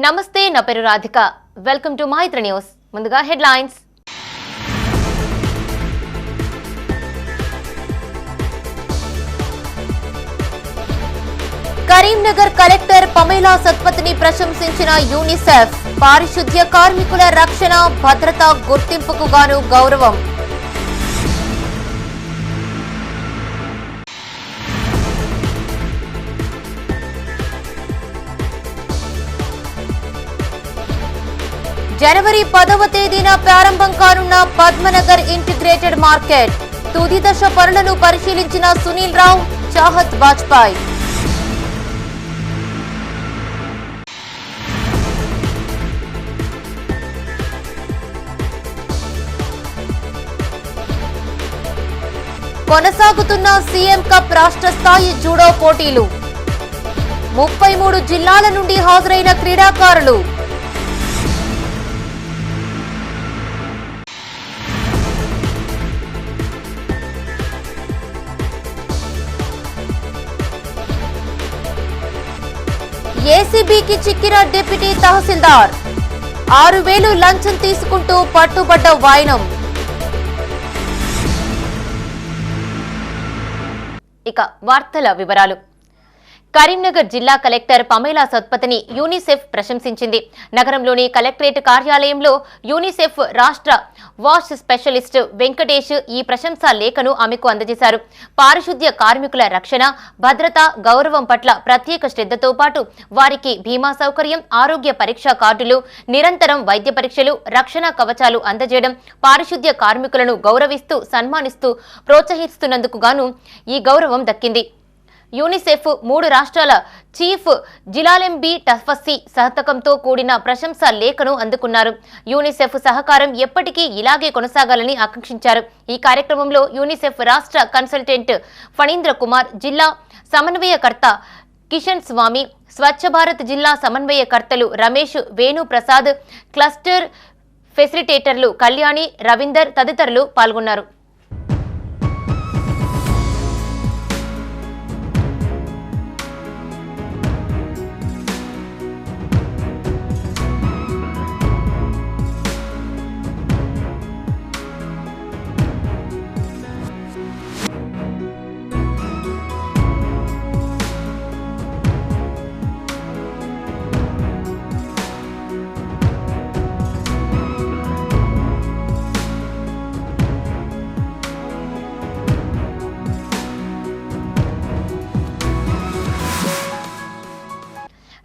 నమస్తే నా పేరు Radhika welcome to Maitra news ముందుగా హెడ్లైన్స్ కరీంనగర్ కలెక్టర్ పమేలా సత్పతిని ప్రశంసించిన యూనిసెఫ్ పారిశుద్ధ్య కార్మికుల రక్షణ భద్రత గుర్తింపుకు గాను గౌరవం జనవరి 10వ తేదీన ప్రారంభం కానున్న పద్మనగర్ ఇంటిగ్రేటెడ్ మార్కెట్ తుది దశ పనులను పరిశీలించిన సునీల్ రావు చాహత్ వాజ్పాయ్ కొనసాగుతున్న సీఎం కప్ రాష్ట్ర స్థాయి జూడో పోటీలు 33 జిల్లాల నుండి హాజరైన క్రీడాకారులు ఏసీబీకి చిక్కిన డిప్యూటీ తహసీల్దార్ 6,000 లంచం తీసుకుంటూ పట్టుబడ్డ వాయనం. ఇక వార్తల వివరాలు. కరీంనగర్ జిల్లా కలెక్టర్ పమేలా సత్పతిని యూనిసెఫ్ ప్రశంసించింది. నగరంలోని కలెక్టరేట్ కార్యాలయంలో యూనిసెఫ్ రాష్ట్ర వాష్ స్పెషలిస్ట్ వెంకటేష్ ఈ ప్రశంసా లేఖను ఆమెకు అందజేశారు. పారిశుద్ధ్య కార్మికుల రక్షణ, భద్రత, గౌరవం పట్ల ప్రత్యేక శ్రద్ధతో పాటు వారికి బీమా సౌకర్యం, ఆరోగ్య పరీక్షా కార్డులు, నిరంతరం వైద్య పరీక్షలు, రక్షణ కవచాలు అందజేయడం, పారిశుద్ధ్య కార్మికులను గౌరవిస్తూ సన్మానిస్తూ ప్రోత్సహిస్తున్నందుకు గాను ఈ గౌరవం దక్కింది. యూనిసెఫ్ 3 రాష్ట్రాల చీఫ్ జిలాలెంబి టఫస్సీ సహతకంతో కూడిన ప్రశంసా లేఖను అందుకున్నారు. యూనిసెఫ్ సహకారం ఎప్పటికీ ఇలాగే కొనసాగాలని ఆకాంక్షించారు. ఈ కార్యక్రమంలో యూనిసెఫ్ రాష్ట్ర కన్సల్టెంట్ ఫణీంద్ర కుమార్, జిల్లా సమన్వయకర్త కిషన్ స్వామి, స్వచ్ఛ భారత్ జిల్లా సమన్వయకర్తలు రమేష్, వేణు ప్రసాద్, క్లస్టర్ ఫెసిలిటేటర్లు కళ్యాణి, రవీందర్ తదితరులు పాల్గొన్నారు.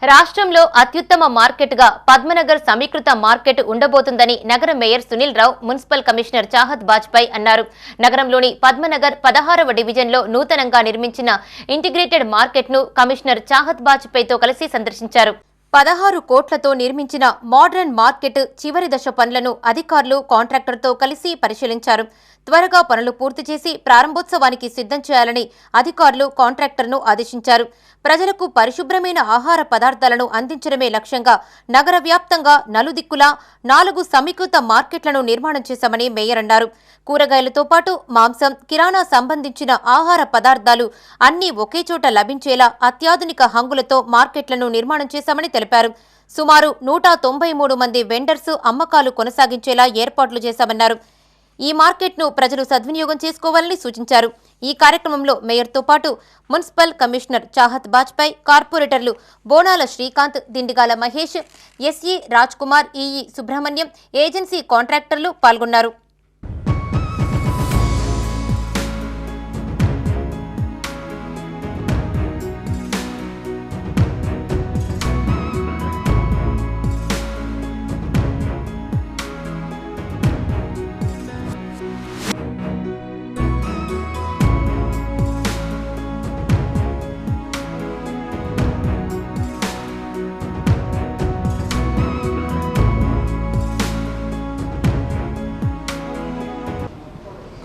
రాష్ట్రంలో అత్యుత్తమ మార్కెట్గా పద్మనగర్ సమీకృత మార్కెట్ ఉండబోతుందని నగర mayor Sunil Rao, municipal commissioner Chahat Vajpayee అన్నారు. నగరంలోని పద్మనగర్ 16వ డివిజన్లో నూతనంగా నిర్మించిన ఇంటిగ్రేటెడ్ మార్కెట్ను కమిషనర్ చాహత్ వాజ్పాయ్తో కలిసి సందర్శించారు. 16 కోట్లతో నిర్మించిన మోడర్న్ మార్కెట్ చివరి దశ పనులను అధికారులు కాంట్రాక్టర్తో కలిసి పరిశీలించారు. త్వరగా పనులు పూర్తి చేసి ప్రారంభోత్సవానికి సిద్ధం చేయాలని అధికారులు కాంట్రాక్టర్ను ఆదేశించారు. ప్రజలకు పరిశుభ్రమైన ఆహార పదార్థాలను అందించడమే లక్ష్యంగా నగర వ్యాప్తంగా నలుదిక్కులా 4 సమీకృత మార్కెట్లను నిర్మాణం చేశామని మేయర్ అన్నారు. కూరగాయలతో పాటు మాంసం, కిరాణా సంబంధించిన ఆహార పదార్థాలు అన్నీ ఒకే చోట లభించేలా అత్యాధునిక హంగులతో మార్కెట్లను నిర్మాణం చేశామని తెలిపారు. సుమారు 193 మంది వెండర్స్ అమ్మకాలు కొనసాగించేలా ఏర్పాట్లు చేశామన్నారు. ఈ మార్కెట్ను ప్రజలు సద్వినియోగం చేసుకోవాలని సూచించారు. ఈ కార్యక్రమంలో మేయర్తో పాటు మున్సిపల్ కమిషనర్ చాహత్ వాజ్పాయ్, కార్పొరేటర్లు Bonala Srikanth, Dindigala Mahesh, SE Raj Kumar, EE Subrahmanyam, agency కాంట్రాక్టర్లు పాల్గొన్నారు.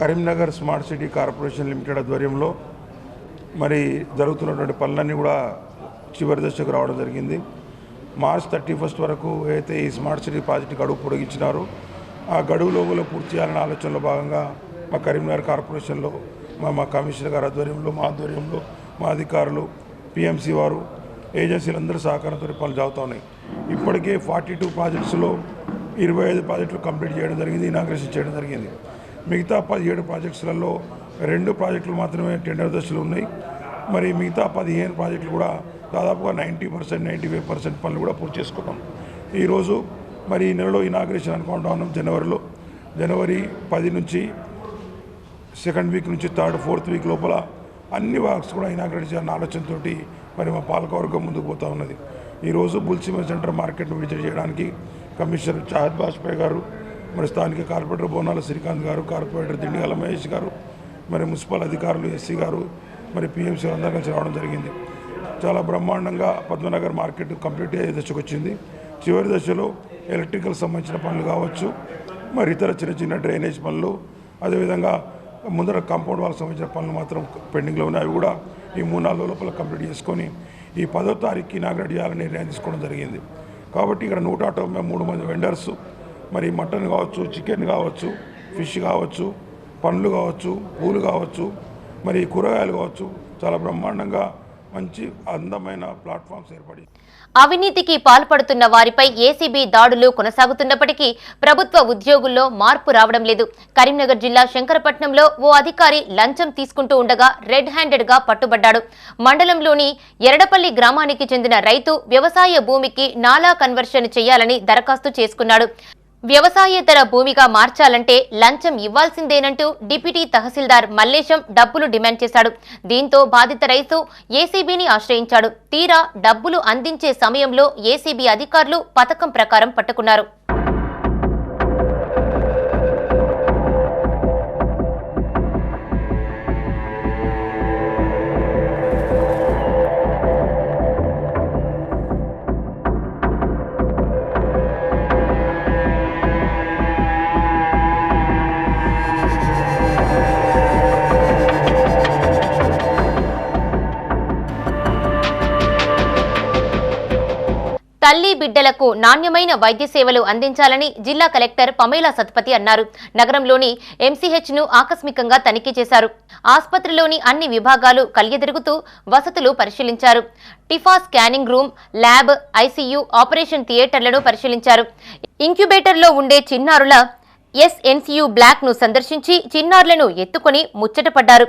Karimnagar Smart City Corporation Limited ఆధ్వర్యంలో మరి జరుగుతున్నటువంటి పనులన్నీ కూడా చివరి దశకు రావడం జరిగింది. మార్చ్ 31 వరకు అయితే ఈ స్మార్ట్ సిటీ ప్రాజెక్టు గడువు పొడిగించినారో ఆ గడువు లోపల పూర్తి చేయాలనే ఆలోచనలో భాగంగా మా కరీంనగర్ కార్పొరేషన్లో మా కమిషనర్ గారి ఆధ్వర్యంలో, మా ఆధ్వర్యంలో, మా అధికారులు, పిఎంసి వారు, ఏజెన్సీలందరూ సహకారంతో పనులు జరుగుతూ ఉన్నాయి. ఇప్పటికే 42 ప్రాజెక్ట్స్లో 25 ప్రాజెక్టులు కంప్లీట్ చేయడం జరిగింది, ఇనాగ్రేషన్ చేయడం జరిగింది. మిగతా 17 ప్రాజెక్ట్స్లలో 2 ప్రాజెక్టులు మాత్రమే టెండర్ దశలు ఉన్నాయి. మరి మిగతా 15 ప్రాజెక్టులు కూడా దాదాపుగా 90%, 95% పనులు కూడా పూర్తి చేసుకున్నాం. ఈరోజు మరి ఈ నెలలో ఇనాగ్రేషన్ అనుకుంటా ఉన్నాం. జనవరి 10 నుంచి సెకండ్ వీక్ నుంచి థర్డ్, ఫోర్త్ వీక్ లోపల అన్ని వర్క్స్ కూడా ఇనాగ్రేట్ చేయాలన్న ఆలోచనతో మరి మా పాలకవర్గం ముందుకు పోతూ ఉన్నది. ఈరోజు బుల్సిమెన్ సెంటర్ మార్కెట్ను విజిట్ చేయడానికి కమిషనర్ చాహద్ బాజ్పాయ్ గారు, మరి స్థానిక కార్పొరేటర్ బోనాల శ్రీకాంత్ గారు, కార్పొరేటర్ దిండిగల మహేష్ గారు, మరి మున్సిపల్ అధికారులు ఎస్సీ గారు, మరి పిఎంసీ అందరూ కలిసి రావడం జరిగింది. చాలా బ్రహ్మాండంగా పద్మనగర్ మార్కెట్ కంప్లీట్ అయ్యే దశకు వచ్చింది. చివరి దశలో ఎలక్ట్రికల్ సంబంధించిన పనులు కావచ్చు, మరి ఇతర చిన్న డ్రైనేజ్ పనులు, అదేవిధంగా ముందర కాంపౌండ్ వాళ్ళకి సంబంధించిన పనులు మాత్రం పెండింగ్లో ఉన్నాయి. అవి కూడా ఈ 3-4 రోజుల లోపల కంప్లీట్ చేసుకొని ఈ 10వ తారీఖుకి ఇనాగ్రేట్ చేయాలని నిర్ణయం తీసుకోవడం జరిగింది. కాబట్టి ఇక్కడ 193 మంది వెండర్స్, మరి మటన్ కావచ్చు, చికెన్ కావచ్చు, ఫిష్ కావచ్చు, పండ్లు కావచ్చు, పూలు కావచ్చు, మరి కూరగాయలు కావచ్చు, చాలా బ్రహ్మాండంగా మంచి అందమైన ప్లాట్ఫామ్స్ ఏర్పడి అవినీతికి పాల్పడుతున్న వారిపై ఏసీబీ దాడులు కొనసాగుతున్నప్పటికీ ప్రభుత్వ ఉద్యోగుల్లో మార్పు రావడం లేదు. కరీంనగర్ జిల్లా శంకరపట్నంలో ఓ అధికారి లంచం తీసుకుంటూ ఉండగా రెడ్ హ్యాండెడ్ గా పట్టుబడ్డాడు. మండలంలోని ఎరడపల్లి గ్రామానికి చెందిన రైతు వ్యవసాయ భూమికి నాలా కన్వర్షన్ చేయాలని దరఖాస్తు చేసుకున్నాడు. వ్యవసాయేతర భూమిగా మార్చాలంటే లంచం ఇవ్వాల్సిందేనంటూ డిప్యూటీ తహసీల్దార్ మల్లేశం డబ్బులు డిమాండ్ చేశాడు. దీంతో బాధిత రైతు ఏసీబీని ఆశ్రయించాడు. తీరా డబ్బులు అందించే సమయంలో ఏసీబీ అధికారులు పథకం ప్రకారం పట్టుకున్నారు. తల్లి బిడ్డలకు నాణ్యమైన వైద్య సేవలు అందించాలని జిల్లా కలెక్టర్ పమేలా సత్పతి అన్నారు. నగరంలోని ఎంసీహెచ్ను ఆకస్మికంగా తనిఖీ చేశారు. ఆసుపత్రిలోని అన్ని విభాగాలు కలియతిరుగుతూ వసతులు పరిశీలించారు. TIFFA scanning room, lab, ICU, operation థియేటర్లను పరిశీలించారు. ఇంక్యుబేటర్లో ఉండే చిన్నారుల ఎస్ఎన్సీయూ బ్లాక్ ను సందర్శించి చిన్నారులను ఎత్తుకుని ముచ్చటపడ్డారు.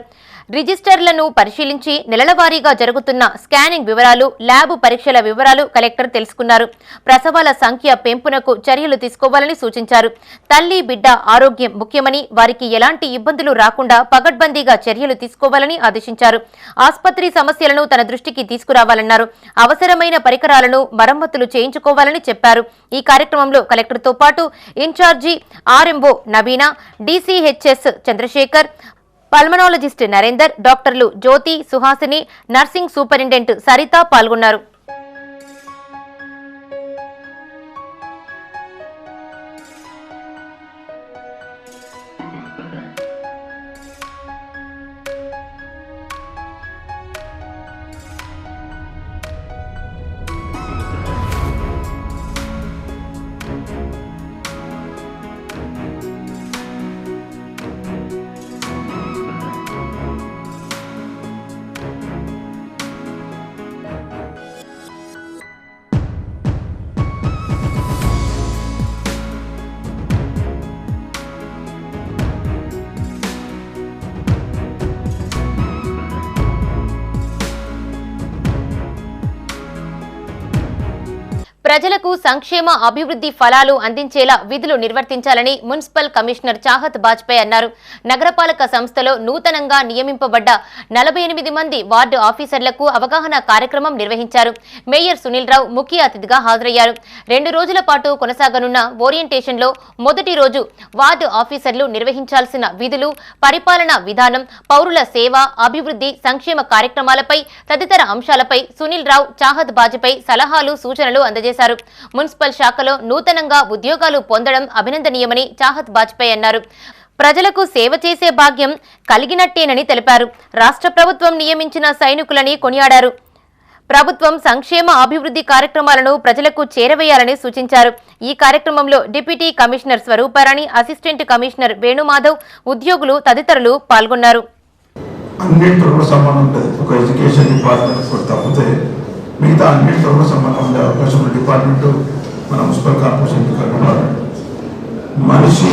రిజిస్టర్లను పరిశీలించి నెలలవారీగా జరుగుతున్న స్కానింగ్ వివరాలు, ల్యాబ్ పరీక్షల వివరాలు కలెక్టర్ తెలుసుకున్నారు. ప్రసవాల సంఖ్య పెంపునకు చర్యలు తీసుకోవాలని సూచించారు. తల్లి బిడ్డ ఆరోగ్యం ముఖ్యమని, వారికి ఎలాంటి ఇబ్బందులు రాకుండా పగడ్బందీగా చర్యలు తీసుకోవాలని ఆదేశించారు. ఆసుపత్రి సమస్యలను తన దృష్టికి తీసుకురావాలన్నారు. అవసరమైన పరికరాలను మరమ్మతులు చేయించుకోవాలని చెప్పారు. ఈ కార్యక్రమంలో కలెక్టర్తో పాటు incharge RMO Naveena, DCHS Chandrashekar, pulmonologist Narender, డాక్టర్లు జ్యోతి, సుహాసిని, నర్సింగ్ సూపరింటెండెంట్ సరిత పాల్గొన్నారు. ప్రజలకు సంక్షేమ అభివృద్ధి ఫలాలు అందించేలా విధులు నిర్వర్తించాలని మున్సిపల్ కమిషనర్ చాహద్ బాజ్పాయ్ అన్నారు. నగరపాలక సంస్థలో నూతనంగా నియమింపబడ్డ 48 మంది వార్డు ఆఫీసర్లకు అవగాహన కార్యక్రమం నిర్వహించారు. మేయర్ సునీల్ రావు ముఖ్య అతిథిగా హాజరయ్యారు. 2 రోజుల పాటు కొనసాగనున్న ఓరియంటేషన్లో మొదటి రోజు వార్డు ఆఫీసర్లు నిర్వహించాల్సిన విధులు, పరిపాలనా విధానం, పౌరుల సేవ, అభివృద్ధి, సంక్షేమ కార్యక్రమాలపై తదితర అంశాలపై సునీల్ రావు చాహద్ బాజ్పాయ్ సలహాలు, సూచనలు అందజేశారు. మున్సిపల్ శాఖలో నూతనంగా ఉద్యోగాలు పొందడం అభినందనీయమని చాహద్ బాజ్పాయ్ అన్నారు. ప్రజలకు సేవ చేసే భాగ్యం కలిగినట్టేనని తెలిపారు. రాష్ట్ర ప్రభుత్వం నియమించిన సైనికులని కొనియాడారు. ప్రభుత్వం సంక్షేమ అభివృద్ధి కార్యక్రమాలను ప్రజలకు చేరవేయాలని సూచించారు. ఈ కార్యక్రమంలో deputy commissioner Swarupa Rani, assistant commissioner Venumadhav, ఉద్యోగులు తదితరులు పాల్గొన్నారు. అన్నిటితో కూడా సంబంధం ఉంటుంది. ఒక ఎడ్యుకేషన్ డిపార్ట్మెంట్ కూడా తప్పితే మిగతా అన్నింటితో కూడా సంబంధం ఉండే అవకాశం ఉన్న డిపార్ట్మెంటు మన మున్సిపల్ కార్పొరేషన్ డిపార్ట్మెంట్. మనిషి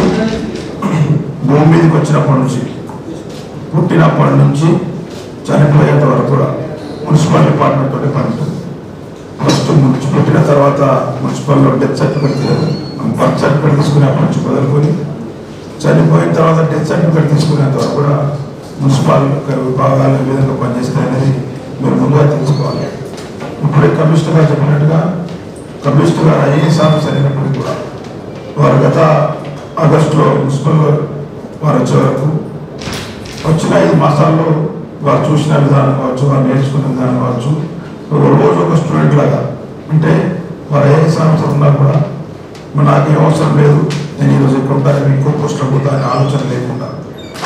భూమి మీదకి వచ్చినప్పటి నుంచి, పుట్టినప్పటి నుంచి చనిపోయేంత వరకు కూడా మున్సిపల్ డిపార్ట్మెంట్ తోటి పనిఉంటుంది. ఫస్ట్ పుట్టిన తర్వాత మున్సిపల్లో డెత్ సర్టిఫికేట్ బర్త్ సర్టిఫికేట్ తీసుకునేప్పటి నుంచి మొదలుకొని చనిపోయిన తర్వాత డెత్ సర్టిఫికేట్ తీసుకునేంత వరకు కూడా మున్సిపల్ విభాగాలు ఏ విధంగా పనిచేస్తాయనేది మీరు ముందుగా తెలుసుకోవాలి. ఇప్పుడే కమిషనర్ గారు చెప్పినట్టుగా కమిషనర్ గారు ఐఏఎస్ ఆఫీసర్ అయినప్పటికీ కూడా వారు గత ఆగస్టులో మున్సిపల్ వారు వచ్చే వరకు వచ్చిన 5 మాసాల్లో వారు చూసిన విధానం కావచ్చు, వారు నేర్చుకున్న విధానం కావచ్చు, రోజు ఒక స్టూడెంట్ లాగా, అంటే వారు ఐఏఎస్ ఆఫీసర్ ఉన్నా కూడా నాకేం అవసరం లేదు, నేను ఈరోజు ఇక్కడ ఉంటాను, ఇంకో పోస్టులో పోతా అనే ఆలోచన లేకుండా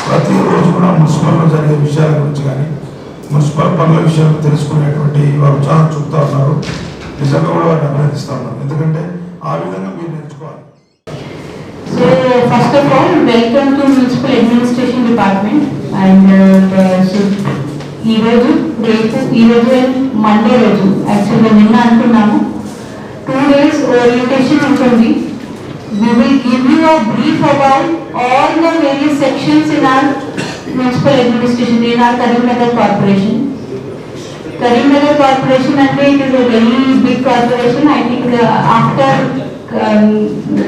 ప్రతిరోజు కూడా మున్సిపల్లో జరిగే విషయాల గురించి కానీ మున్సిపల్ పనుల విషయాలు తెలుసుకునేటువంటి వారు ఉత్సాహం చూపుతా ఉన్నారు. నిజంగా కూడా వారిని అభినందిస్తూ ఉన్నారు. ఎందుకంటే ఆ విధంగా మీరు నేర్చుకోవాలి. So first of all, welcome to Municipal Administration Department. And so ఈరోజు మండే రోజు యాక్చువల్గా నిన్న అనుకున్నాము 2 days orientation ఉంటుంది. We will give you a brief about all the various sections in our municipal administration in our Karimnagar Corporation. Karimnagar Corporation and it is a very big corporation. I think after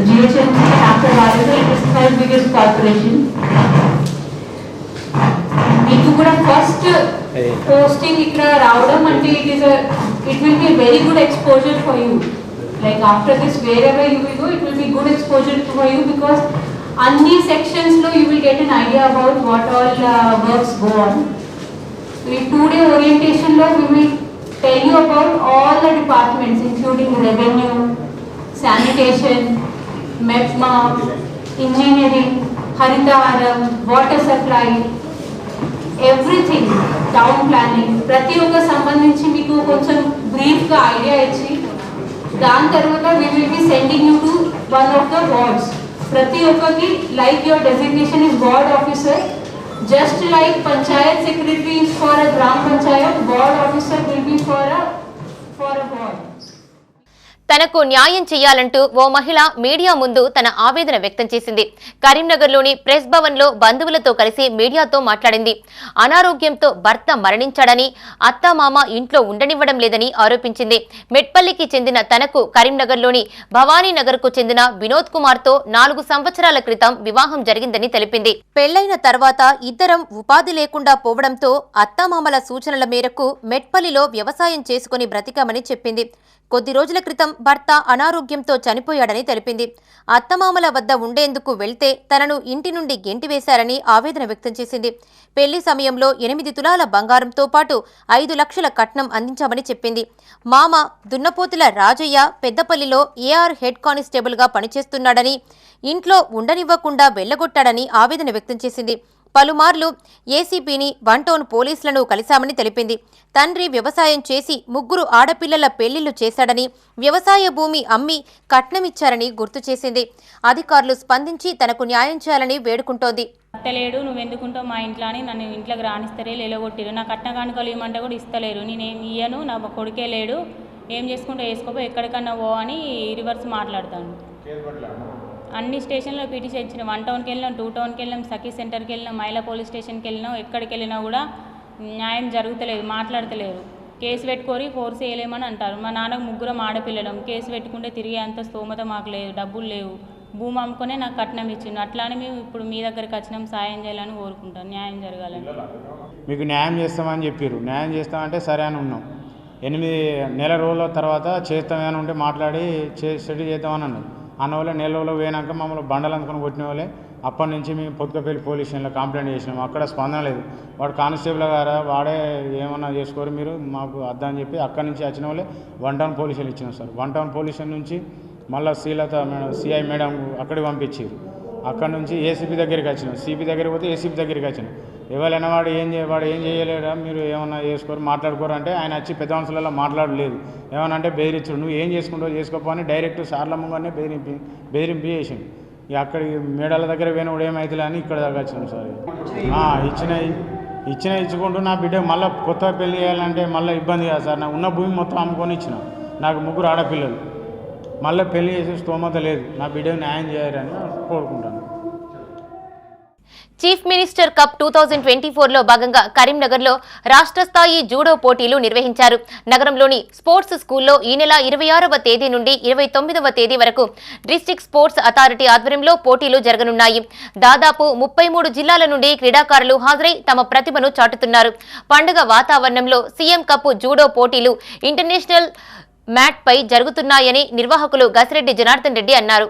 GHMC and after Bharata it is third biggest corporation. మీకు కూడా first posting ఇక్కడ రావడం అంటే it will be a very good exposure for you. Like after this, wherever you will go, it will be good exposure for you because any sections lo you will get an idea about what all works go on. So in 2-day orientation lo we will tell you about all the departments including revenue, sanitation, MEPMA, engineering, Haritaharam, water supply, everything, town planning. ప్రతి ఒక్క సంబంధించి మీకు కొంచెం బ్రీఫ్గా idea ఇచ్చి దాని తర్వాత we will be sending you to one of the wards. ప్రతి ఒక్కరికి like your designation is ward officer, just like panchayat secretary is for a gram panchayat, ward officer will be for a ward. తనకు న్యాయం చేయాలంటూ ఓ మహిళ media ముందు తన ఆవేదన వ్యక్తం చేసింది. కరీంనగర్లోని ప్రెస్ భవన్లో బంధువులతో కలిసి మీడియాతో మాట్లాడింది. అనారోగ్యంతో భర్త మరణించాడని, అత్తమామ ఇంట్లో ఉండనివ్వడం లేదని ఆరోపించింది. మెట్పల్లికి చెందిన తనకు కరీంనగర్లోని భవానీనగర్కు చెందిన వినోద్ కుమార్తో 4 సంవత్సరాల క్రితం వివాహం జరిగిందని తెలిపింది. పెళ్లైన తర్వాత ఇద్దరం ఉపాధి లేకుండా పోవడంతో అత్తమామల సూచనల మేరకు మెట్పల్లిలో వ్యవసాయం చేసుకుని బ్రతికామని చెప్పింది. కొద్ది రోజుల క్రితం భర్త అనారోగ్యంతో చనిపోయాడని తెలిపింది. అత్తమామల వద్ద ఉండేందుకు వెళ్తే తనను ఇంటి నుండి గెంటివేశారని ఆవేదన వ్యక్తం చేసింది. పెళ్లి సమయంలో 8 తులాల బంగారంతో పాటు 5 లక్షల కట్నం అందించామని చెప్పింది. మామ దున్నపోతుల రాజయ్య పెద్దపల్లిలో ఏఆర్ హెడ్ కానిస్టేబుల్గా పనిచేస్తున్నాడని, ఇంట్లో ఉండనివ్వకుండా వెళ్లగొట్టాడని ఆవేదన వ్యక్తం చేసింది. పలుమార్లు ఏసీపీని, 1 టౌన్ పోలీసులను కలిశామని తెలిపింది. తండ్రి వ్యవసాయం చేసి 3 ఆడపిల్లల పెళ్లిళ్లు చేశాడని, వ్యవసాయ భూమి అమ్మి కట్నమిచ్చారని గుర్తు చేసింది. అధికారులు స్పందించి తనకు న్యాయం చేయాలని వేడుకుంటోంది. అత్తలేడు, నువ్వెందుకుంటావు మా ఇంట్లో అని నన్ను ఇంట్లోకి రానిస్తారే, లేలగొట్టిరు. నా కట్న కానుకలు ఇవ్వమంటే కూడా ఇస్తలేరు. నేనేం ఇయ్యను, నా కొడుకే లేడు, ఏం చేసుకుంటూ వేసుకోపో, ఎక్కడికన్నా పో అని రివర్స్ మాట్లాడతాను. అన్ని స్టేషన్లో పిటిషన్ ఇచ్చిన. 1 టౌన్కి వెళ్ళినాం, 2 టౌన్కి వెళ్ళినాం, సఖీ సెంటర్కి వెళ్ళినాం, మహిళా పోలీస్ స్టేషన్కి వెళ్ళినాం. ఎక్కడికి వెళ్ళినా కూడా న్యాయం జరుగుతలేదు, మాట్లాడతలేరు. కేసు పెట్టుకొని ఫోర్స్ చేయలేమని అంటారు. మా నాన్నకు 3 ఆడపిల్లలం. కేసు పెట్టుకుంటే తిరిగే అంత స్తోమత మాకు లేదు, డబ్బులు లేవు. భూమి అమ్ముకునే నాకు కట్నం ఇచ్చిండు. అట్లానే మేము ఇప్పుడు మీ దగ్గరికి వచ్చినాం, సాయం చేయాలని కోరుకుంటాం, న్యాయం జరగాలని. మీకు న్యాయం చేస్తామని చెప్పారు. న్యాయం చేస్తామంటే సరే అని ఉన్నాం. 8 నెల రోజుల తర్వాత చేస్తామని ఉంటే మాట్లాడి సెటిల్ చేద్దామని అన్నాం. అన్న వాళ్ళే నెల రోజులు పోయినాక మమ్మల్ని బండలు అందుకొని కొట్టిన వాళ్ళే. అప్పటి నుంచి మేము పొద్దుకపల్లి పోలీస్ స్టేషన్లో కంప్లైంట్ చేసినాం. అక్కడ స్పందన లేదు. వాడు కానిస్టేబుల్ గారా, వాడే ఏమన్నా చేసుకోరు మీరు మాకు అద్దని చెప్పి అక్కడి నుంచి వచ్చిన వాళ్ళే 1 టౌన్ పోలీస్ స్టేషన్ ఇచ్చినాం సార్. 1 టౌన్ పోలీస్ స్టేషన్ నుంచి మళ్ళీ శ్రీలత మేడం, సిఐ మేడం అక్కడికి పంపించారు. అక్కడ నుంచి ఏసీపీ దగ్గరికి వచ్చినాం. సిపి దగ్గరికి పోతే ఏసీపీ దగ్గరికి వచ్చినాం. ఎవరైనా వాడు ఏం చేయలేడా, మీరు ఏమన్నా చేసుకోరు, మాట్లాడుకోరు అంటే ఆయన వచ్చి పెద్ద మనుషులలో మాట్లాడలేదు. ఏమన్నా అంటే బెదిరించాడు, నువ్వు ఏం చేసుకుంటావు చేసుకోపో అని డైరెక్ట్ సార్ల ముంగానే బెదిరింపు చేసిండు. ఇక అక్కడికి మేడాల దగ్గర పోయిన కూడా ఏమవుతుంది అని ఇక్కడ దాకా వచ్చినాం సార్. ఇచ్చినాయి ఇచ్చుకుంటూ నా బిడ్డకు మళ్ళీ కొత్త పెళ్లి చేయాలంటే మళ్ళీ ఇబ్బంది కదా సార్. నాకు ఉన్న భూమి మొత్తం అమ్ముకొని ఇచ్చిన, నాకు 3 ఆడపిల్లలు, మళ్ళీ పెళ్లి చేసే స్తోమత లేదు. నా బిడ్డకు న్యాయం చేయాలని కోరుకుంటాను. చీఫ్ మినిస్టర్ కప్ 2024లో భాగంగా కరీంనగర్లో రాష్ట్ర స్థాయి జూడో పోటీలు నిర్వహించారు. నగరంలోని స్పోర్ట్స్ స్కూల్లో ఈ నెల 26వ తేదీ నుండి 29వ తేదీ వరకు డిస్ట్రిక్ట్ స్పోర్ట్స్ అథారిటీ ఆధ్వర్యంలో పోటీలు జరగనున్నాయి. దాదాపు 33 జిల్లాల నుండి క్రీడాకారులు హాజరై తమ ప్రతిభను చాటుతున్నారు. పండుగ వాతావరణంలో సీఎం కప్ జూడో పోటీలు ఇంటర్నేషనల్ మ్యాట్ పై జరుగుతున్నాయని నిర్వాహకులు గసిరెడ్డి జనార్దన్ రెడ్డి అన్నారు.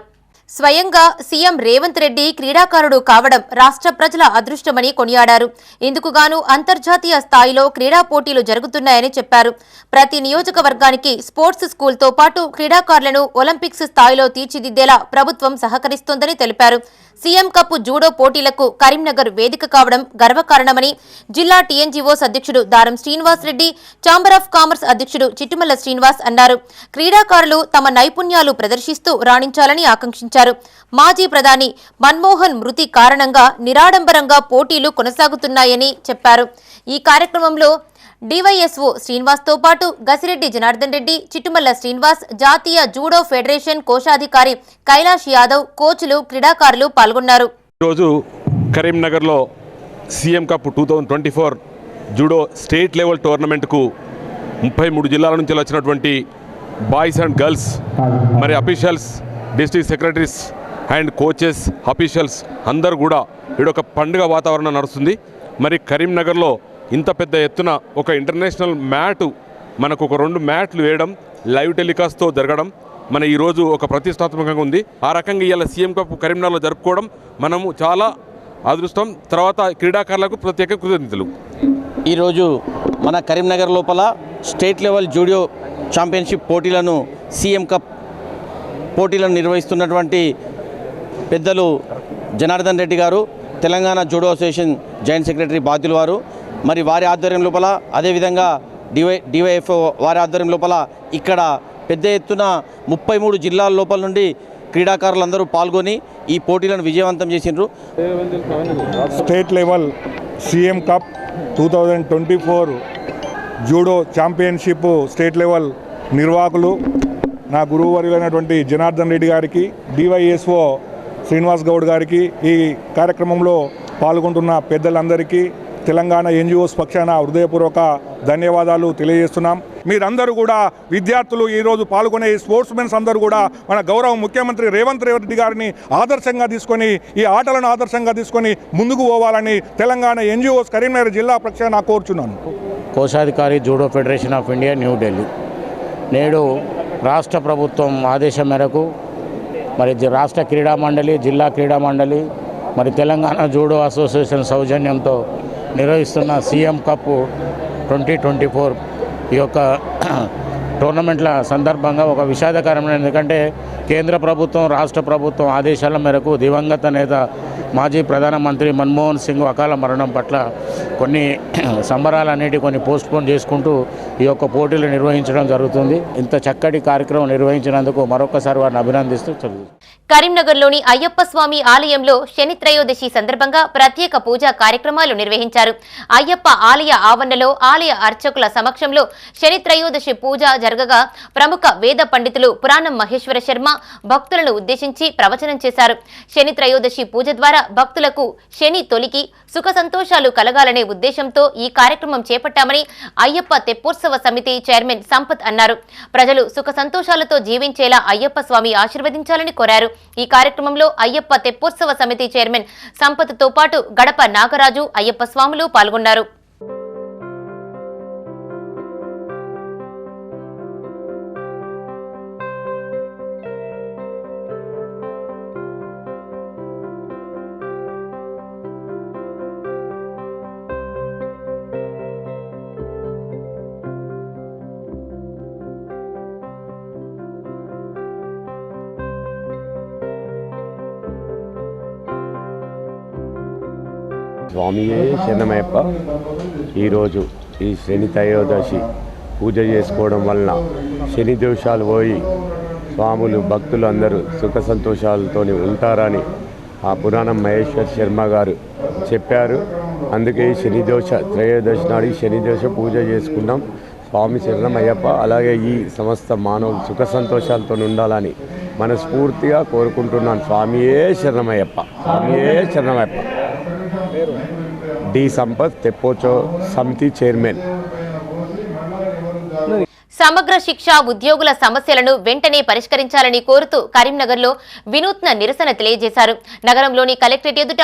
స్వయంగా సీఎం రేవంత్ రెడ్డి క్రీడాకారుడు కావడం రాష్ట్ర ప్రజల అదృష్టమని కొనియాడారు. ఇందుకుగాను అంతర్జాతీయ స్థాయిలో క్రీడా పోటీలు జరుగుతున్నాయని చెప్పారు. ప్రతి నియోజకవర్గానికి స్పోర్ట్స్ స్కూల్తో పాటు క్రీడాకారులను ఒలింపిక్స్ స్థాయిలో తీర్చిదిద్దేలా ప్రభుత్వం సహకరిస్తోందని తెలిపారు. సీఎం కప్ జూడో పోటీలకు కరీంనగర్ వేదిక కావడం గర్వకారణమని జిల్లా టీఎన్జీఓస్ అధ్యక్షుడు దారం Srinivas Reddy, chamber of commerce అధ్యక్షుడు చిట్టుమల్ల శ్రీనివాస్ అన్నారు. క్రీడాకారులు తమ నైపుణ్యాలు ప్రదర్శిస్తూ రాణించాలని ఆకాంక్షించారు. మాజీ ప్రధాని మన్మోహన్ మృతి కారణంగా నిరాడంబరంగా పోటీలు కొనసాగుతున్నాయని చెప్పారు. ఈ కార్యక్రమంలో డివైఎస్ఓ శ్రీనివాస్తో పాటు గసిరెడ్డి జనార్దన్ రెడ్డి, చిట్టుమల్ల శ్రీనివాస్, జాతీయ జూడో ఫెడరేషన్ కోశాధికారి కైలాష్ యాదవ్, కోచ్లు, క్రీడాకారులు పాల్గొన్నారు. ఈరోజు కరీంనగర్లో CM cup 2024 judo state level టోర్నమెంట్కు 33 జిల్లాల నుంచి వచ్చినటువంటి బాయ్స్ అండ్ గర్ల్స్, మరి officials, district secretaries and coaches, officials అందరూ కూడా ఒక పండుగ వాతావరణం నడుస్తుంది. మరి కరీంనగర్లో ఇంత పెద్ద ఎత్తున ఒక ఇంటర్నేషనల్ మ్యాట్, మనకు ఒక 2 మ్యాట్లు వేయడం, లైవ్ టెలికాస్ట్తో జరగడం మన ఈరోజు ఒక ప్రతిష్టాత్మకంగా ఉంది. ఆ రకంగా ఇవాళ సీఎం కప్ కరీంనగర్లో జరుపుకోవడం మనము చాలా అదృష్టం. తర్వాత క్రీడాకారులకు ప్రత్యేక కృతజ్ఞతలు. ఈరోజు మన కరీంనగర్ లోపల స్టేట్ లెవెల్ జూడో ఛాంపియన్షిప్ పోటీలను, సీఎం కప్ పోటీలను నిర్వహిస్తున్నటువంటి పెద్దలు జనార్దన్ రెడ్డి గారు, Telangana judo association joint secretary బాధ్యులు వారు, మరి వారి ఆధ్వర్యం లోపల, అదేవిధంగా డివైఎఫ్ఓ వారి ఆధ్వర్యం లోపల ఇక్కడ పెద్ద ఎత్తున 33 జిల్లాల లోపల నుండి క్రీడాకారులందరూ పాల్గొని ఈ పోటీలను విజయవంతం చేసిండ్రు. State level CM cup 2024 judo championship state level నిర్వాహకులు నా గురువు వర్యులైనటువంటి జనార్దన్ రెడ్డి గారికి, డివైఎస్ఓ శ్రీనివాస్ గౌడ్ గారికి, ఈ కార్యక్రమంలో పాల్గొంటున్న పెద్దలందరికీ తెలంగాణ ఎన్జిఓస్ పక్షాన హృదయపూర్వక ధన్యవాదాలు తెలియజేస్తున్నాం. మీరందరూ కూడా విద్యార్థులు ఈరోజు పాల్గొనే ఈ స్పోర్ట్స్ మెన్స్ అందరూ కూడా మన గౌరవ ముఖ్యమంత్రి రేవంత్ రెడ్డి గారిని ఆదర్శంగా తీసుకొని, ఈ ఆటలను ఆదర్శంగా తీసుకొని ముందుకు పోవాలని తెలంగాణ ఎన్జిఓస్ కరీంనగర్ జిల్లా పక్షాన కోరుచున్నాను. కోశాధికారి judo federation of India, New Delhi. నేడు రాష్ట్ర ప్రభుత్వం ఆదేశం మేరకు మరి రాష్ట్ర క్రీడా మండలి, జిల్లా క్రీడా మండలి, మరి తెలంగాణ జూడో అసోసియేషన్ సౌజన్యంతో నిర్వహిస్తున్న సీఎం కప్ 2024 ఈ యొక్క టోర్నమెంట్ల సందర్భంగా ఒక విషాదకరమైన, ఎందుకంటే కేంద్ర ప్రభుత్వం, రాష్ట్ర ప్రభుత్వం ఆదేశాల మేరకు దివంగత నేత మాజీ ప్రధానమంత్రి మన్మోహన్ సింగ్ అకాల మరణం పట్ల కొన్ని సంబరాలన్నిటి కొన్ని పోస్ట్పోన్ చేసుకుంటూ ఈ యొక్క పోటీలు నిర్వహించడం జరుగుతుంది. ఇంత చక్కటి కార్యక్రమం నిర్వహించినందుకు మరొకసారి వారిని అభినందిస్తూ కరీంనగర్లోని అయ్యప్ప స్వామి ఆలయంలో శని త్రయోదశి సందర్భంగా ప్రత్యేక పూజా కార్యక్రమాలు నిర్వహించారు. అయ్యప్ప ఆలయ ఆవరణలో ఆలయ అర్చకుల సమక్షంలో శని త్రయోదశి పూజ జరగగా ప్రముఖ వేద పండితులు పురాణం మహేశ్వర శర్మ భక్తులను ఉద్దేశించి ప్రవచనం చేశారు. శని త్రయోదశి పూజ ద్వారా భక్తులకు శని తొలికి సుఖ సంతోషాలు కలగాలనే ఉద్దేశంతో ఈ కార్యక్రమం చేపట్టామని అయ్యప్ప తెప్పోత్సవ సమితి చైర్మన్ సంపత్ అన్నారు. ప్రజలు సుఖ సంతోషాలతో జీవించేలా అయ్యప్ప స్వామి ఆశీర్వదించాలని కోరారు. ఈ కార్యక్రమంలో అయ్యప్ప తెప్పోత్సవ సమితి చైర్మన్ సంపత్తో పాటు గడప నాగరాజు, అయ్యప్ప స్వాములు పాల్గొన్నారు. స్వామియే శరణమయ్యప్ప. ఈరోజు ఈ శని త్రయోదశి పూజ చేసుకోవడం వలన శని దోషాలు పోయి స్వాములు, భక్తులు అందరూ సుఖ సంతోషాలతో ఉంటారని ఆ పురాణం మహేశ్వర్ శర్మ గారు చెప్పారు. అందుకే ఈ శనిదోష త్రయోదశి నాడు ఈ శనిదోష పూజ చేసుకున్నాం. స్వామి శరణం అయ్యప్ప. అలాగే ఈ సమస్త మానవులు సుఖ సంతోషాలతో ఉండాలని మనస్ఫూర్తిగా కోరుకుంటున్నాను. స్వామియే శరణమయ్యప్ప, స్వామియే శరణమయ్యప్ప. డి సంపత్, తెప్పోచో సమితి చైర్మన్. సమగ్ర శిక్ష ఉద్యోగుల సమస్యలను వెంటనే పరిష్కరించాలని కోరుతూ కరీంనగర్లో వినూత్న నిరసన తెలియజేశారు. నగరంలోని కలెక్టరేట్ ఎదుట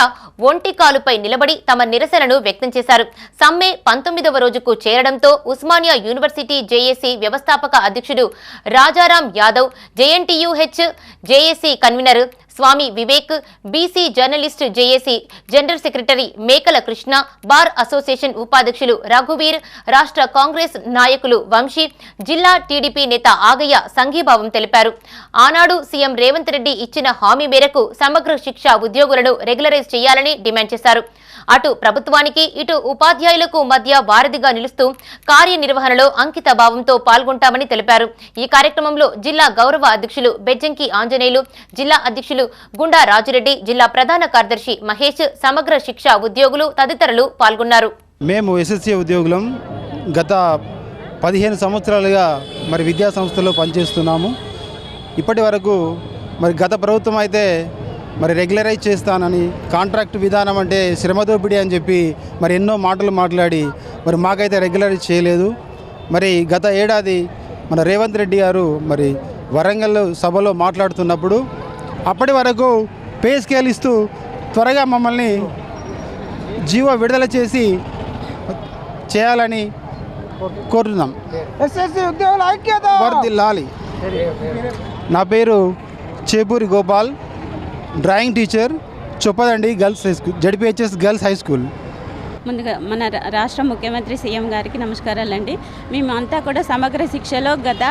ఒంటి కాలుపై నిలబడి తమ నిరసనను వ్యక్తం చేశారు. సమ్మె 19వ రోజుకు చేరడంతో ఉస్మానియా యూనివర్సిటీ జేఏసీ వ్యవస్థాపక అధ్యక్షుడు Rajaram Yadav, JNTUH JAC convener Swami Vivek, BC journalist JAC general secretary Mekala Krishna, bar association ఉపాధ్యక్షులు రఘువీర్, రాష్ట్ర కాంగ్రెస్ నాయకులు వంశీ, జిల్లా టీడీపీ నేత ఆగయ్య సంఘీభావం తెలిపారు. ఆనాడు సీఎం రేవంత్ రెడ్డి ఇచ్చిన హామీ మేరకు సమగ్ర శిక్ష ఉద్యోగులను రెగ్యులరైజ్ చేయాలని డిమాండ్ చేశారు. అటు ప్రభుత్వానికి ఇటు ఉపాధ్యాయులకు మధ్య వారధిగా నిలుస్తూ కార్యనిర్వహణలో అంకిత భావంతో పాల్గొంటామని తెలిపారు. ఈ కార్యక్రమంలో జిల్లా గౌరవ అధ్యక్షులు బెజ్జంకి ఆంజనేయులు, జిల్లా అధ్యక్షులు గుండా రాజురెడ్డి, జిల్లా ప్రధాన కార్యదర్శి మహేష్, సమగ్ర శిక్ష ఉద్యోగులు తదితరులు పాల్గొన్నారు. మేము ఎస్ఎస్సీ ఉద్యోగులం గత 15 సంవత్సరాలుగా విద్యా సంస్థల్లో పనిచేస్తున్నాము. ఇప్పటి వరకు గత ప్రభుత్వం అయితే రెగ్యులరైజ్ చేస్తానని, కాంట్రాక్ట్ విధానం అంటే శ్రమదోపిడీ అని చెప్పి ఎన్నో మాటలు మాట్లాడి మాకైతే రెగ్యులరైజ్ చేయలేదు. గత ఏడాది మన రేవంత్ రెడ్డి గారు వరంగల్ సభలో మాట్లాడుతున్నప్పుడు అప్పటి వరకు పే స్కేల్ ఇస్తూ త్వరగా మమ్మల్ని జీవో విడుదల చేయాలని కోరుతున్నాం. వర్ధిల్లాలి. నా పేరు Chepuri Gopal, drawing teacher, Choppadandi girls high school, ZPHS girls high school. ముందుగా మన రాష్ట్ర ముఖ్యమంత్రి సీఎం గారికి నమస్కారాలండి. మేము అంతా కూడా సమగ్ర శిక్షలో గత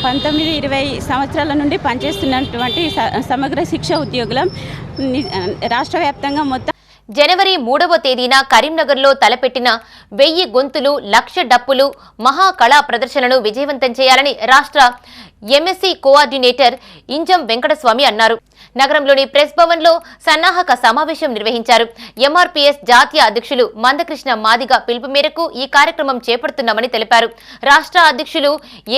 19-20 సంవత్సరాల నుండి పనిచేస్తున్నటువంటి సమగ్ర శిక్ష ఉద్యోగులం. రాష్ట్ర వ్యాప్తంగా మొత్తం జనవరి 3వ తేదీన కరీంనగర్లో తలపెట్టిన 1000 గొంతులు 1,00,000 డప్పులు మహాకళా ప్రదర్శనను విజయవంతం చేయాలని రాష్ట్ర ఎంఎస్సీ కోఆర్డినేటర్ ఇంజం వెంకటస్వామి అన్నారు. నగరంలోని ప్రెస్ భవన్లో సన్నాహక సమావేశం నిర్వహించారు. ఎంఆర్పీఎస్ జాతీయ అధ్యక్షులు మందకృష్ణ మాదిగ పిలుపు మేరకు ఈ కార్యక్రమం చేపడుతున్నామని తెలిపారు. రాష్ట్ర అధ్యక్షులు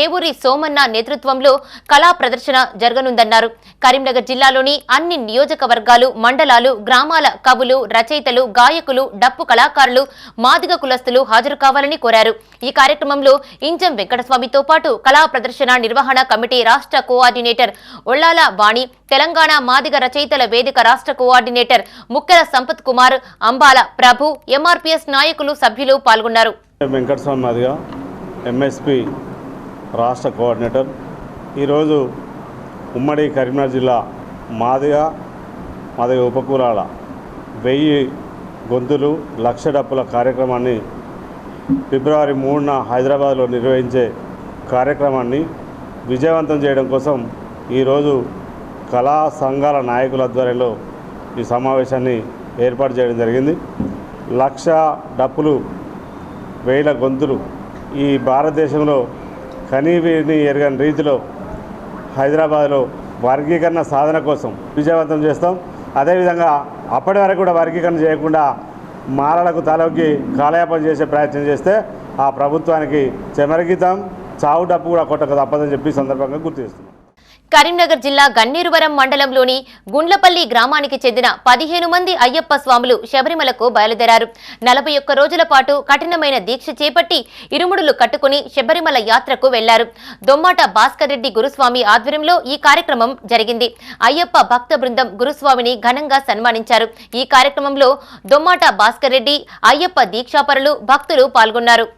ఏవూరి సోమన్న నేతృత్వంలో కళా ప్రదర్శన జరగనుందన్నారు. కరీంనగర్ జిల్లాలోని అన్ని నియోజకవర్గాలు, మండలాలు, గ్రామాల కవులు, రచయితలు, గాయకులు, డప్పు కళాకారులు, మాదిగ కులస్తులు హాజరు కావాలని కోరారు. ఈ కార్యక్రమంలో ఇంజం వెంకటస్వామితో పాటు కళా ప్రదర్శన నిర్వహణ కమిటీ రాష్ట్ర కోఆర్డినేటర్ ఒళ్లాల వాణి, తెలంగాణ మాదిగ రచయితల వేదిక రాష్ట్ర కోఆర్డినేటర్ ముక్కెర సంపత్ కుమార్, అంబాల ప్రభు, ఎంఆర్పీఎస్ నాయకులు, సభ్యులు పాల్గొన్నారు. వెంకటస్వామి మాదిగ, ఎంఎస్పీ రాష్ట్ర కోఆర్డినేటర్. ఈరోజు ఉమ్మడి కరీంనగర్ జిల్లా మాదిగ ఉపకులాల 1000 గొంతులు 1,00,000 డప్పుల కార్యక్రమాన్ని ఫిబ్రవరి 3న హైదరాబాద్లో నిర్వహించే కార్యక్రమాన్ని విజయవంతం చేయడం కోసం ఈరోజు కళా సంఘాల నాయకుల ఆధ్వర్యంలో ఈ సమావేశాన్ని ఏర్పాటు చేయడం జరిగింది. 1,00,000 డప్పులు 1000 గొంతులు ఈ భారతదేశంలో కనీవిని ఎరగని రీతిలో హైదరాబాద్లో వర్గీకరణ సాధన కోసం విజయవంతం చేస్తాం. అదేవిధంగా అప్పటి వరకు కూడా వర్గీకరణ చేయకుండా మాలలకు తలొగ్గి కాలయాపన చేసే ప్రయత్నం చేస్తే ఆ ప్రభుత్వానికి చెమరగీతం, చావు డప్పు కూడా కొట్టక తప్పదని చెప్పి సందర్భంగా గుర్తు చేస్తున్నాం. కరీంనగర్ జిల్లా గన్నేరువరం మండలంలోని గుండ్లపల్లి గ్రామానికి చెందిన 15 మంది అయ్యప్ప స్వాములు శబరిమలకు బయలుదేరారు. 41 రోజుల పాటు కఠినమైన దీక్ష చేపట్టి ఇరుముడులు కట్టుకుని శబరిమల యాత్రకు వెళ్లారు. దొమ్మాట భాస్కర్ రెడ్డి గురుస్వామి ఆధ్వర్యంలో ఈ కార్యక్రమం జరిగింది. అయ్యప్ప భక్త బృందం గురుస్వామిని ఘనంగా సన్మానించారు. ఈ కార్యక్రమంలో దొమ్మాట భాస్కర్ రెడ్డి, అయ్యప్ప దీక్షాపరులు, భక్తులు పాల్గొన్నారు.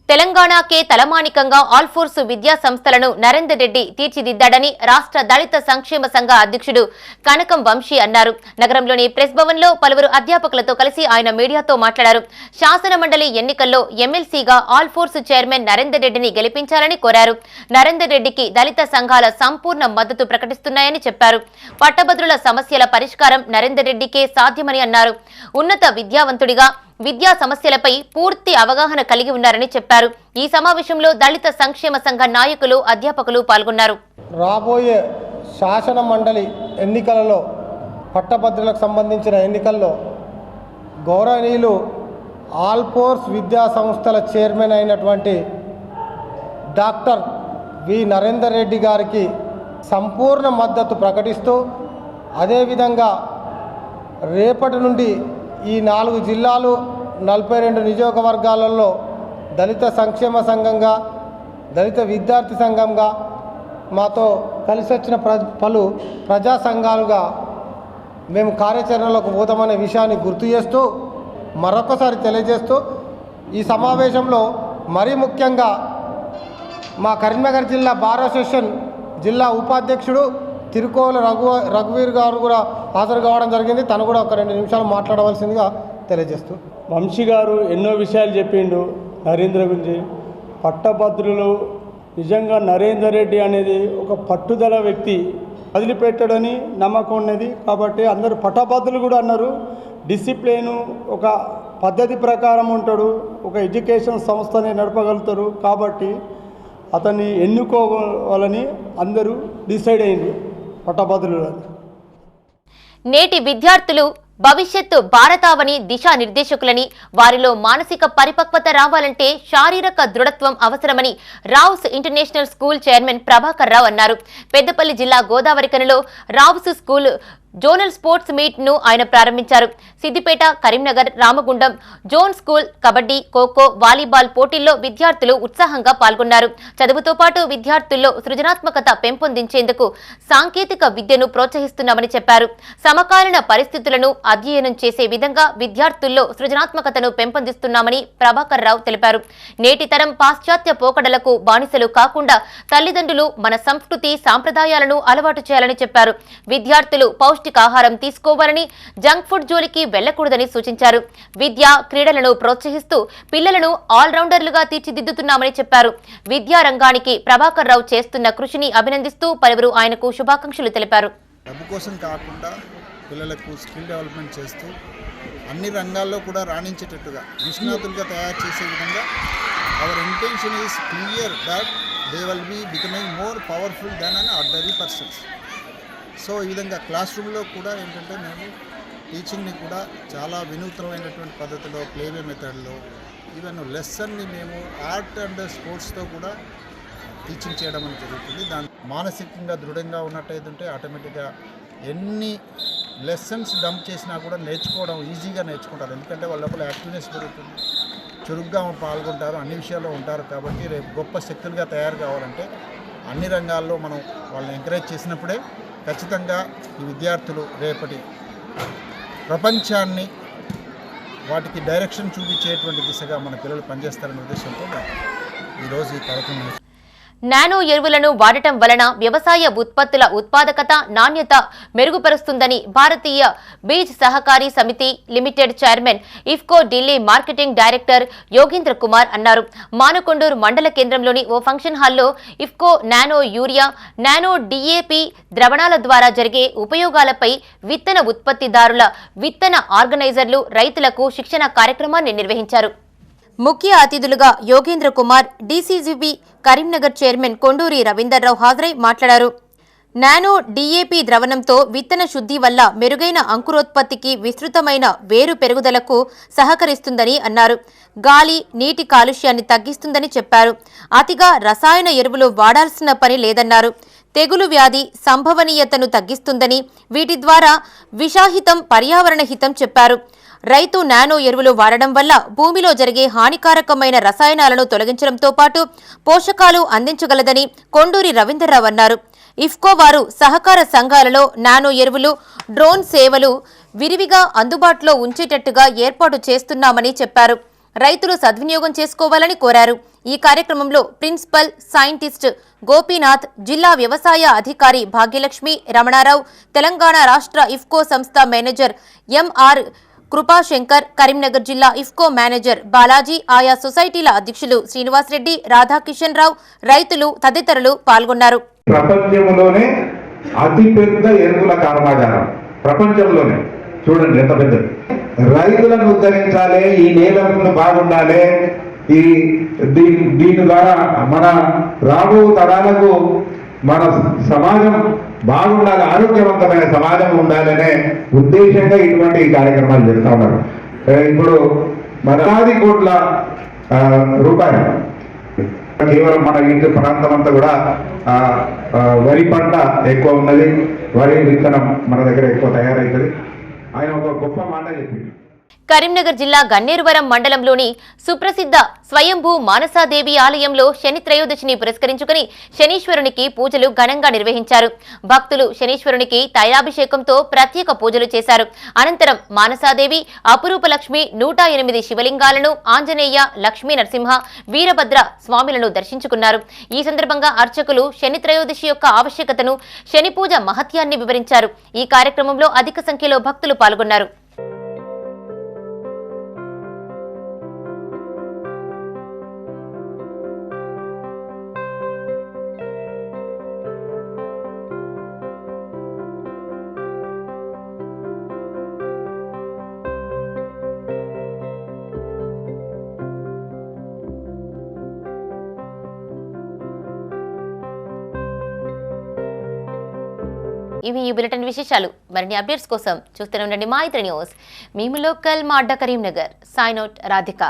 తెలంగాణకే తలమానికంగా ఆల్ఫోర్స్ విద్యా సంస్థలను నరేందర్ రెడ్డి తీర్చిదిద్దాడని రాష్ట్ర దళిత సంక్షేమ సంఘ అధ్యక్షుడు కనకం వంశీ అన్నారు. నగరంలోని ప్రెస్ భవన్ లో పలువురు అధ్యాపకులతో కలిసి ఆయన మీడియాతో మాట్లాడారు. శాసన మండలి ఎన్నికల్లో ఎమ్మెల్సీగా ఆల్ఫోర్స్ చైర్మన్ నరేందర్ రెడ్డిని గెలిపించాలని కోరారు. నరేందర్ రెడ్డికి దళిత సంఘాల సంపూర్ణ మద్దతు ప్రకటిస్తున్నాయని చెప్పారు. పట్టభద్రుల సమస్యల పరిష్కారం నరేందర్ రెడ్డికే సాధ్యమని అన్నారు. ఉన్నత విద్యావంతుడిగా విద్యా సమస్యలపై పూర్తి అవగాహన కలిగి ఉన్నారని చెప్పారు. ఈ సమావేశంలో దళిత సంక్షేమ సంఘ నాయకులు, అధ్యాపకులు పాల్గొన్నారు. రాబోయే శాసన మండలి ఎన్నికలలో పట్టభద్రులకు సంబంధించిన ఎన్నికల్లో గౌరవనీయులు ఆల్ఫోర్స్ విద్యా సంస్థల చైర్మన్ అయినటువంటి డాక్టర్ వి నరేందర్ రెడ్డి గారికి సంపూర్ణ మద్దతు ప్రకటిస్తూ, అదేవిధంగా రేపటి నుండి ఈ 4 జిల్లాలు 42 నియోజకవర్గాలలో దళిత సంక్షేమ సంఘంగా, దళిత విద్యార్థి సంఘంగా మాతో కలిసి వచ్చిన పలు ప్రజా సంఘాలుగా మేము కార్యాచరణలోకి పోతామనే విషయాన్ని గుర్తు చేస్తూ మరొకసారి తెలియజేస్తూ, ఈ సమావేశంలో మరీ ముఖ్యంగా మా కరీంనగర్ జిల్లా బార్ అసోసియేషన్ జిల్లా ఉపాధ్యక్షుడు తిరుకోల రఘువీర్ గారు కూడా హాజరు కావడం జరిగింది. తను కూడా ఒక 2 నిమిషాలు మాట్లాడవలసిందిగా తెలియజేస్తూ, వంశీ గారు ఎన్నో విషయాలు చెప్పిండు నరేంద్ర గురించి. పట్టభద్రులు నిజంగా నరేందర్ రెడ్డి అనేది ఒక పట్టుదల వ్యక్తి, వదిలిపెట్టడని నమ్మకం ఉన్నది. కాబట్టి అందరూ పట్టభద్రులు కూడా అన్నారు. డిసిప్లిను ఒక పద్ధతి ప్రకారం ఉంటాడు, ఒక ఎడ్యుకేషన్ సంస్థని నడపగలుగుతారు. కాబట్టి అతన్ని ఎన్నుకోవాలని అందరూ డిసైడ్ అయింది పట్టభద్రులు. నేటి విద్యార్థులు భవిష్యత్తు భారతావని దిశానిర్దేశకులని, వారిలో మానసిక పరిపక్వత రావాలంటే శారీరక దృఢత్వం అవసరమని Rao's international school chairman Prabhakar Rao అన్నారు. పెద్దపల్లి జిల్లా గోదావరికనిలో Rao's school zonal sports meet ను ఆయన ప్రారంభించారు. Siddipet, Karimnagar, Ramagundam zone school kabaddi, kho kho, volleyball పోటీల్లో విద్యార్థులు ఉత్సాహంగా పాల్గొన్నారు. చదువుతో పాటు విద్యార్థుల్లో సృజనాత్మకత పెంపొందించేందుకు సాంకేతిక విద్యను ప్రోత్సహిస్తున్నామని చెప్పారు. సమకాలీన పరిస్థితులను అధ్యయనం చేసే విధంగా విద్యార్థుల్లో సృజనాత్మకతను పెంపొందిస్తున్నామని ప్రభాకర్ రావు తెలిపారు. నేటి తరం పాశ్చాత్య పోకడలకు బానిసలు కాకుండా తల్లిదండ్రులు మన సంస్కృతి సాంప్రదాయాలను అలవాటు చేయాలని చెప్పారు. విద్యార్థులు పౌష్టికాహారం తీసుకోవాలని, జంక్ ఫుడ్ జోలికి వెళ్లకూడదని సూచించారు. విద్య, క్రీడలను ప్రోత్సహిస్తూ పిల్లలను ఆల్రౌండర్లుగా తీర్చిదిద్దుతున్నామని చెప్పారు. విద్యా రంగానికి ప్రభాకర్ రావు చేస్తున్న కృషిని అభినందిస్తూ పలువురు ఆయనకు శుభాకాంక్షలు తెలిపారు. డబ్బు కోసం కాకుండా పిల్లలకు స్కిల్ డెవలప్మెంట్ చేస్తూ అన్ని రంగాల్లో కూడా రాణించేటట్టుగా నిష్ణాతులుగా తయారు చేసే విధంగా our intention is clear that they will be becoming more powerful than an ordinary persons. So ఈ విధంగా క్లాస్ రూమ్లో కూడా ఏంటంటే మేము టీచింగ్ని కూడా చాలా వినూత్నమైనటువంటి పద్ధతిలో, ప్లేవే మెథడ్లో, ఈవెన్ లెసన్ని మేము ఆర్ట్ అండ్ స్పోర్ట్స్తో కూడా టీచింగ్ చేయడం అని జరుగుతుంది. దాని మానసికంగా దృఢంగా ఉన్నట్టయితే ఆటోమేటిక్గా ఎన్ని లెసన్స్ డంప్ చేసినా కూడా నేర్చుకోవడం ఈజీగా నేర్చుకుంటారు. ఎందుకంటే వాళ్ళ లోపల యాక్టివ్నెస్ పెరుగుతుంది, చురుగ్గా పాల్గొంటారు, అన్ని విషయాల్లో ఉంటారు. కాబట్టి రేపు గొప్ప శక్తులుగా తయారు కావాలంటే అన్ని రంగాల్లో మనం వాళ్ళని ఎంకరేజ్ చేసినప్పుడే ఖచ్చితంగా ఈ విద్యార్థులు రేపటి ప్రపంచాన్ని వాటికి డైరెక్షన్ చూపించేటువంటి దిశగా మన పిల్లలు పనిచేస్తారనే ఉద్దేశంతో ఈరోజు ఈ కార్యక్రమం. నానో ఎరువులను వాడటం వలన వ్యవసాయ ఉత్పత్తుల ఉత్పాదకత, నాణ్యత మెరుగుపరుస్తుందని భారతీయ Beej Sahakari Samiti limited chairman, IFFCO Delhi marketing director Yogendra Kumar అన్నారు. మానకొండూరు మండల కేంద్రంలోని ఓ ఫంక్షన్ హాల్లో IFFCO nano urea, nano DAP ద్రవణాల ద్వారా జరిగే ఉపయోగాలపై విత్తన ఉత్పత్తిదారుల, విత్తన ఆర్గనైజర్లు, రైతులకు శిక్షణ కార్యక్రమాన్ని నిర్వహించారు. ముఖ్య అతిథులుగా యోగేంద్ర కుమార్, డీసీజీబీ కరీంనగర్ చైర్మన్ కొండూరి రవీందర్రావు హాజరై మాట్లాడారు. నానో డిఏపి ద్రవణంతో విత్తన శుద్ధి వల్ల మెరుగైన అంకురోత్పత్తికి, విస్తృతమైన వేరు పెరుగుదలకు సహకరిస్తుందని అన్నారు. గాలి, నీటి కాలుష్యాన్ని తగ్గిస్తుందని చెప్పారు. అతిగా రసాయన ఎరువులు వాడాల్సిన పని లేదన్నారు. తెగులు వ్యాధి సంభవనీయతను తగ్గిస్తుందని, వీటి ద్వారా విషాహితం, పర్యావరణ హితం చెప్పారు. రైతు నానో ఎరువులు వాడడం వల్ల భూమిలో జరిగే హానికారకమైన రసాయనాలను తొలగించడంతో పాటు పోషకాలు అందించగలదని కొండూరి రవీందర్రావు అన్నారు. ఇఫ్కో వారు సహకార సంఘాలలో నానో ఎరువులు, డ్రోన్ సేవలు విరివిగా అందుబాటులో ఉంచేటట్టుగా ఏర్పాటు చేస్తున్నామని చెప్పారు. రైతులు సద్వినియోగం చేసుకోవాలని కోరారు. ఈ కార్యక్రమంలో ప్రిన్సిపల్ సైంటిస్ట్ గోపీనాథ్, జిల్లా వ్యవసాయ అధికారి భాగ్యలక్ష్మి, రమణారావు, తెలంగాణ రాష్ట్ర ఇఫ్కో సంస్థ మేనేజర్ ఎంఆర్ కృపాశంకర్, కరీంనగర్ జిల్లా ఇఫ్కో మేనేజర్ బాలాజీ, ఆయా సొసైటీల అధ్యక్షులు శ్రీనివాసరెడ్డి, రాధాకిషన్ రావు, రైతులు తదితరులు పాల్గొన్నారు. ప్రపంచంలోనే అతిపెద్ద ఎరువుల కర్మాగారం ప్రపంచంలోనే, చూడండి ఎంత పెద్దది. రైతులను ఉద్ధరించాలి, ఈ నేలను బాగుండాలి, దీని ద్వారా మన రాబో తరాలకు మన సమాజం బాగుండాలి, ఆరోగ్యవంతమైన సమాజం ఉండాలనే ఉద్దేశంగా ఇటువంటి కార్యక్రమాలు చేస్తూ ఉన్నారు. ఇప్పుడు మన 10 కోట్ల రూపాయలు కేవలం మన ఇంటి ప్రాంతం అంతా కూడా వరి పంట ఎక్కువ ఉన్నది, వరి విత్తనం మన దగ్గర ఎక్కువ తయారవుతుంది. ఆయన ఒక గొప్ప మాట చెప్పింది. కరీంనగర్ జిల్లా గన్నేరువరం మండలంలోని సుప్రసిద్ధ స్వయంభూ మానసాదేవి ఆలయంలో శని త్రయోదశిని పురస్కరించుకుని శనీశ్వరునికి పూజలు ఘనంగా నిర్వహించారు. భక్తులు శనీశ్వరునికి తైలాభిషేకంతో ప్రత్యేక పూజలు చేశారు. అనంతరం మానసాదేవి, అపురూప లక్ష్మి, 108 శివలింగాలను, ఆంజనేయ, లక్ష్మీ నరసింహ, వీరభద్ర స్వామిలను దర్శించుకున్నారు. ఈ సందర్భంగా అర్చకులు శని త్రయోదశి యొక్క ఆవశ్యకతను, శని పూజ మహత్యాన్ని వివరించారు. ఈ కార్యక్రమంలో అధిక సంఖ్యలో భక్తులు పాల్గొన్నారు. ఇవి ఈ బులెటిన్ విశేషాలు. మరిన్ని అప్డేట్స్ కోసం చూస్తూనే ఉండండి మా ఇతర న్యూస్. మేము లోకల్, మా అడ్డ కరీంనగర్. Sign out Radhika.